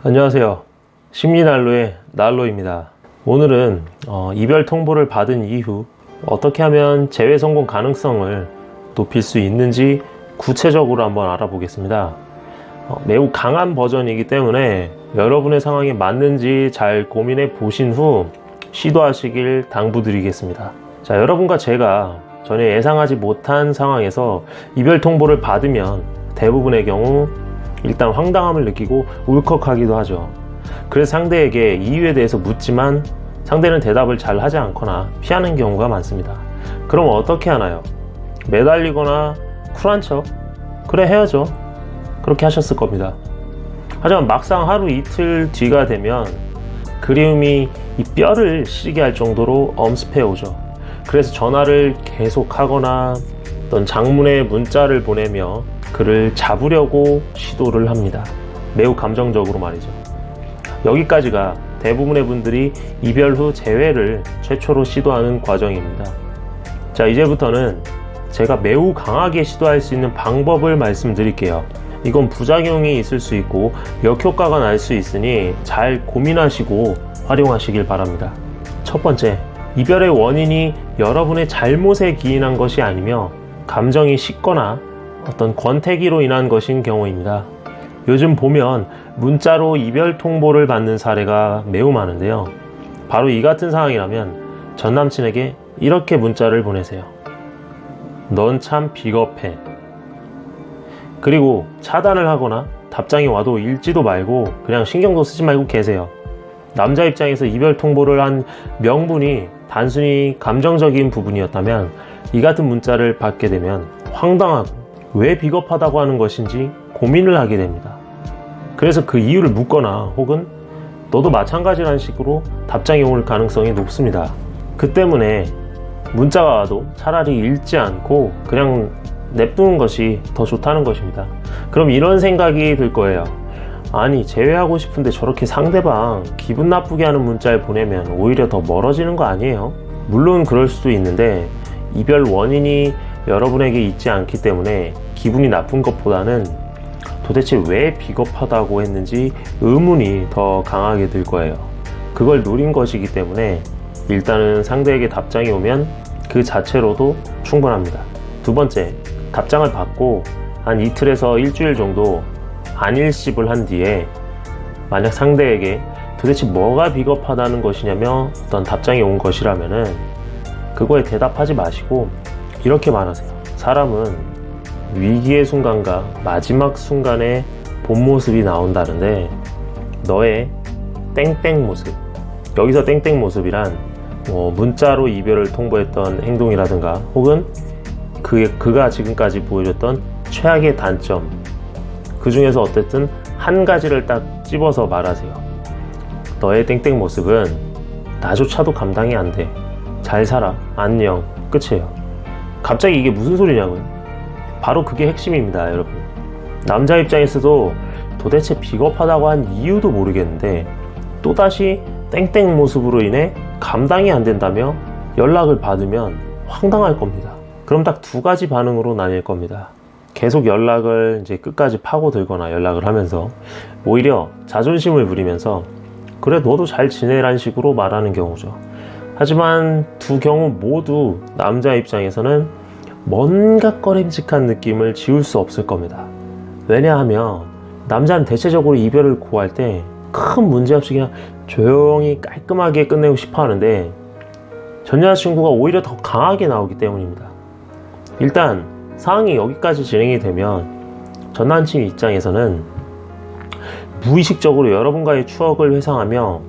안녕하세요. 심리난로의 난로입니다. 오늘은 이별 통보를 받은 이후 어떻게 하면 재회 성공 가능성을 높일 수 있는지 구체적으로 한번 알아보겠습니다. 매우 강한 버전이기 때문에 여러분의 상황에 맞는지 잘 고민해 보신 후 시도하시길 당부드리겠습니다. 자, 여러분과 제가 전혀 예상하지 못한 상황에서 이별 통보를 받으면 대부분의 경우 일단 황당함을 느끼고 울컥하기도 하죠. 그래서 상대에게 이유에 대해서 묻지만 상대는 대답을 잘 하지 않거나 피하는 경우가 많습니다. 그럼 어떻게 하나요? 매달리거나 쿨한 척? 그래, 헤어져. 그렇게 하셨을 겁니다. 하지만 막상 하루 이틀 뒤가 되면 그리움이 이 뼈를 시리게 할 정도로 엄습해 오죠. 그래서 전화를 계속하거나 어떤 장문의 문자를 보내며 그를 잡으려고 시도를 합니다. 매우 감정적으로 말이죠. 여기까지가 대부분의 분들이 이별 후 재회를 최초로 시도하는 과정입니다. 자, 이제부터는 제가 매우 강하게 시도할 수 있는 방법을 말씀드릴게요. 이건 부작용이 있을 수 있고 역효과가 날 수 있으니 잘 고민하시고 활용하시길 바랍니다. 첫 번째, 이별의 원인이 여러분의 잘못에 기인한 것이 아니며 감정이 식거나 어떤 권태기로 인한 것인 경우입니다. 요즘 보면 문자로 이별 통보를 받는 사례가 매우 많은데요. 바로 이 같은 상황이라면 전 남친에게 이렇게 문자를 보내세요. 넌 참 비겁해. 그리고 차단을 하거나 답장이 와도 읽지도 말고 그냥 신경도 쓰지 말고 계세요. 남자 입장에서 이별 통보를 한 명분이 단순히 감정적인 부분이었다면 이 같은 문자를 받게 되면 황당하고 왜 비겁하다고 하는 것인지 고민을 하게 됩니다. 그래서 그 이유를 묻거나 혹은 너도 마찬가지라는 식으로 답장이 올 가능성이 높습니다. 그 때문에 문자가 와도 차라리 읽지 않고 그냥 냅두는 것이 더 좋다는 것입니다. 그럼 이런 생각이 들 거예요. 아니, 재회하고 싶은데 저렇게 상대방 기분 나쁘게 하는 문자를 보내면 오히려 더 멀어지는 거 아니에요? 물론 그럴 수도 있는데 이별 원인이 여러분에게 있지 않기 때문에 기분이 나쁜 것보다는 도대체 왜 비겁하다고 했는지 의문이 더 강하게 들 거예요. 그걸 노린 것이기 때문에 일단은 상대에게 답장이 오면 그 자체로도 충분합니다. 두 번째, 답장을 받고 한 이틀에서 일주일 정도 안일십을 한 뒤에 만약 상대에게 도대체 뭐가 비겁하다는 것이냐며 어떤 답장이 온 것이라면은 그거에 대답하지 마시고 이렇게 말하세요. 사람은 위기의 순간과 마지막 순간에 본 모습이 나온다는데 너의 땡땡 모습, 여기서 땡땡 모습이란 문자로 이별을 통보했던 행동이라든가 혹은 그가 지금까지 보여줬던 최악의 단점, 그 중에서 어쨌든 한 가지를 딱 집어서 말하세요. 너의 땡땡 모습은 나조차도 감당이 안 돼. 잘 살아. 안녕. 끝이에요. 갑자기 이게 무슨 소리냐고요? 바로 그게 핵심입니다, 여러분. 남자 입장에서도 도대체 비겁하다고 한 이유도 모르겠는데 또다시 땡땡 모습으로 인해 감당이 안 된다며 연락을 받으면 황당할 겁니다. 그럼 딱 두 가지 반응으로 나뉠 겁니다. 계속 연락을 이제 끝까지 파고들거나 연락을 하면서 오히려 자존심을 부리면서 그래, 너도 잘 지내라는 식으로 말하는 경우죠. 하지만 두 경우 모두 남자 입장에서는 뭔가 꺼림칙한 느낌을 지울 수 없을 겁니다. 왜냐하면 남자는 대체적으로 이별을 고할 때 큰 문제 없이 그냥 조용히 깔끔하게 끝내고 싶어 하는데 전 여자친구가 오히려 더 강하게 나오기 때문입니다. 일단 상황이 여기까지 진행이 되면 전 남친 입장에서는 무의식적으로 여러분과의 추억을 회상하며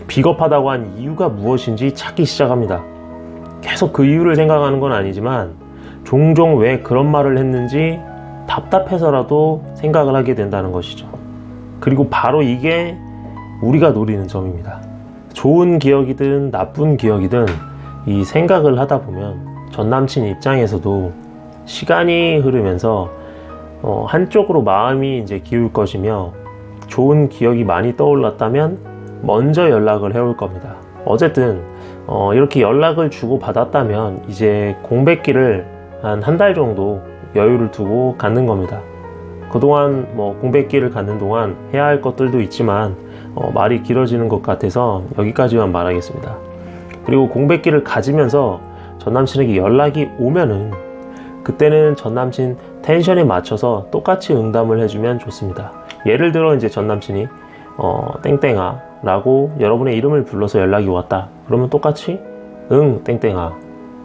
비겁하다고 한 이유가 무엇인지 찾기 시작합니다. 계속 그 이유를 생각하는 건 아니지만 종종 왜 그런 말을 했는지 답답해서라도 생각을 하게 된다는 것이죠. 그리고 바로 이게 우리가 노리는 점입니다. 좋은 기억이든 나쁜 기억이든 이 생각을 하다 보면 전 남친 입장에서도 시간이 흐르면서 한쪽으로 마음이 이제 기울 것이며 좋은 기억이 많이 떠올랐다면 먼저 연락을 해올 겁니다. 어쨌든 이렇게 연락을 주고 받았다면 이제 공백기를 한 달 정도 여유를 두고 갖는 겁니다. 그동안 뭐 공백기를 갖는 동안 해야 할 것들도 있지만 말이 길어지는 것 같아서 여기까지만 말하겠습니다. 그리고 공백기를 가지면서 전남친에게 연락이 오면은 그때는 전남친 텐션에 맞춰서 똑같이 응답을 해주면 좋습니다. 예를 들어 이제 전남친이 땡땡아 라고 여러분의 이름을 불러서 연락이 왔다. 그러면 똑같이 응 땡땡아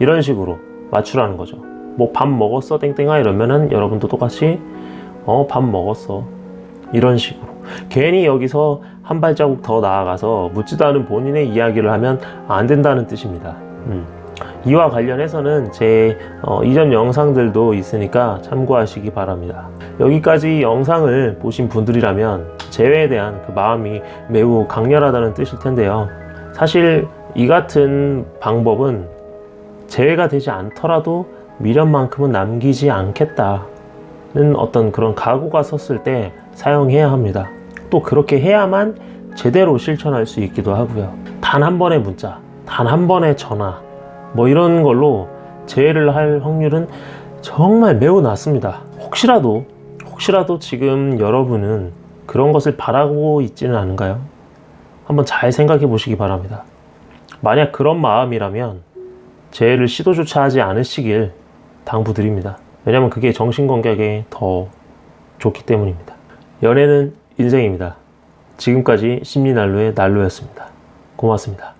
이런 식으로 맞추라는 거죠. 뭐 밥 먹었어 땡땡아 이러면은 여러분도 똑같이 밥 먹었어 이런 식으로. 괜히 여기서 한 발자국 더 나아가서 묻지도 않은 본인의 이야기를 하면 안 된다는 뜻입니다. 이와 관련해서는 제 이전 영상들도 있으니까 참고하시기 바랍니다. 여기까지 영상을 보신 분들이라면 재회에 대한 그 마음이 매우 강렬하다는 뜻일 텐데요. 사실 이 같은 방법은 재회가 되지 않더라도 미련만큼은 남기지 않겠다는 어떤 그런 각오가 섰을 때 사용해야 합니다. 또 그렇게 해야만 제대로 실천할 수 있기도 하고요. 단 한 번의 문자, 단 한 번의 전화 뭐 이런 걸로 재회를 할 확률은 정말 매우 낮습니다. 혹시라도 지금 여러분은 그런 것을 바라고 있지는 않은가요? 한번 잘 생각해 보시기 바랍니다. 만약 그런 마음이라면 재회를 시도조차 하지 않으시길 당부드립니다. 왜냐하면 그게 정신건강에 더 좋기 때문입니다. 연애는 인생입니다. 지금까지 심리난로의 난로였습니다. 고맙습니다.